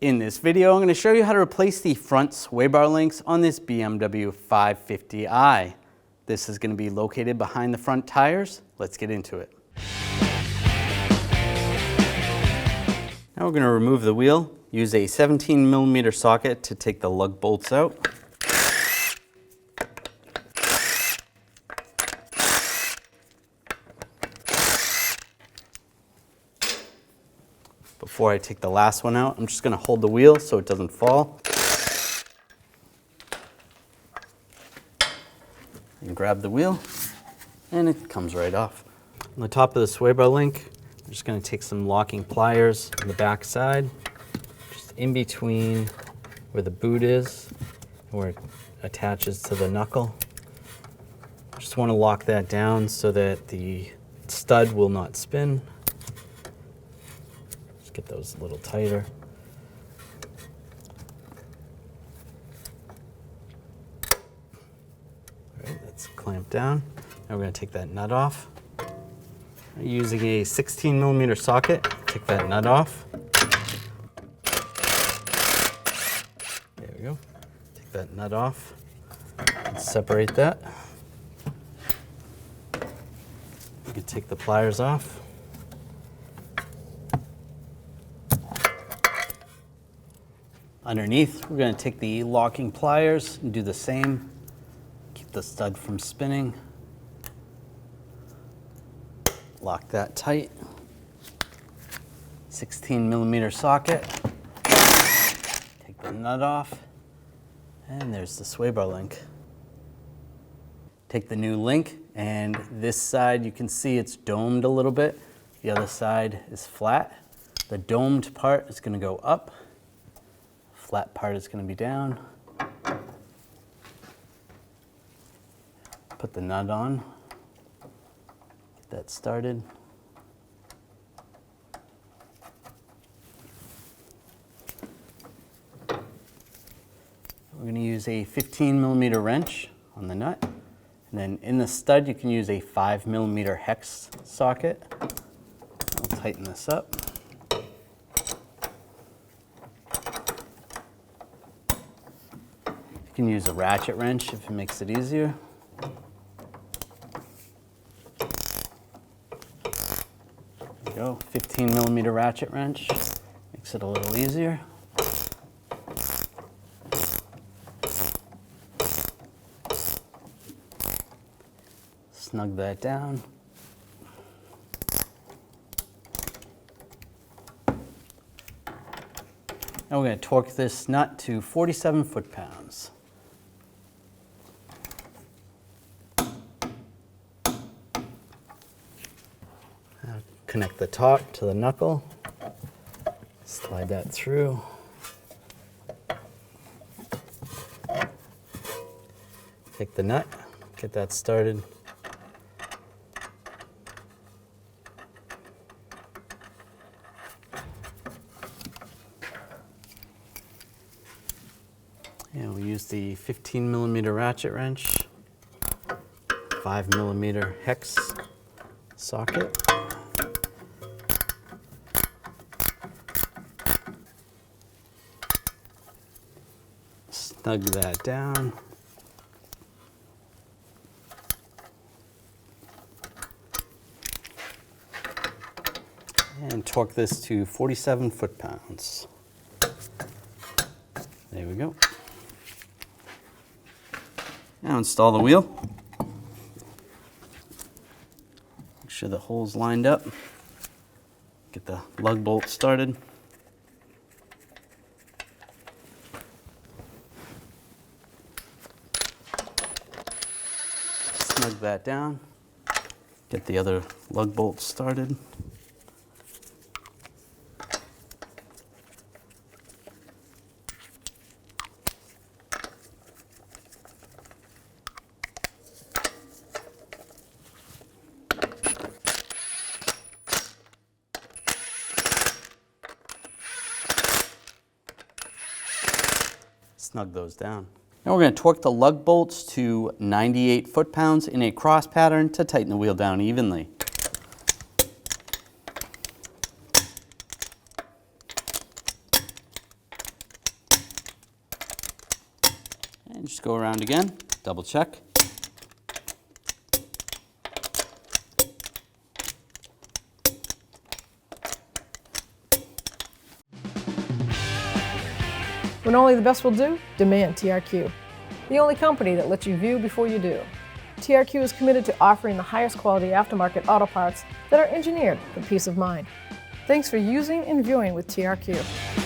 In this video, I'm going to show you how to replace the front sway bar links on this BMW 550i. This is going to be located behind the front tires. Let's get into it. Now we're going to remove the wheel. Use a 17mm socket to take the lug bolts out. Before I take the last one out, I'm just going to hold the wheel so it doesn't fall. And grab the wheel, and it comes right off. On the top of the sway bar link, I'm just going to take some locking pliers on the back side, just in between where the boot is and where it attaches to the knuckle. Just want to lock that down so that the stud will not spin. Get those a little tighter. All right, that's clamped down. Now we're going to take that nut off. I'm using a 16mm socket, take that nut off. There we go. Take that nut off and separate that. You can take the pliers off. Underneath, we're going to take the locking pliers and do the same. Keep the stud from spinning. Lock that tight. 16mm socket. Take the nut off. And there's the sway bar link. Take the new link, and this side you can see it's domed a little bit. The other side is flat. The domed part is going to go up. Flat part is going to be down. Put the nut on. Get that started. We're going to use a 15mm wrench on the nut. And then in the stud, you can use a 5mm hex socket. I'll tighten this up. You can use a ratchet wrench if it makes it easier. There we go, 15mm ratchet wrench. Makes it a little easier. Snug that down. Now we're going to torque this nut to 47 foot-pounds. Connect the top to the knuckle, slide that through. Take the nut, get that started. And we use the 15mm ratchet wrench, 5mm hex socket. Snug that down. And torque this to 47 foot-pounds. There we go. Now install the wheel. Make sure the hole's lined up. Get the lug bolt started. Snug that down. Get the other lug bolt started. Snug those down. Now we're going to torque the lug bolts to 98 foot-pounds in a cross pattern to tighten the wheel down evenly. And just go around again, double check. When only the best will do, demand TRQ. The only company that lets you view before you do. TRQ is committed to offering the highest quality aftermarket auto parts that are engineered for peace of mind. Thanks for using and viewing with TRQ.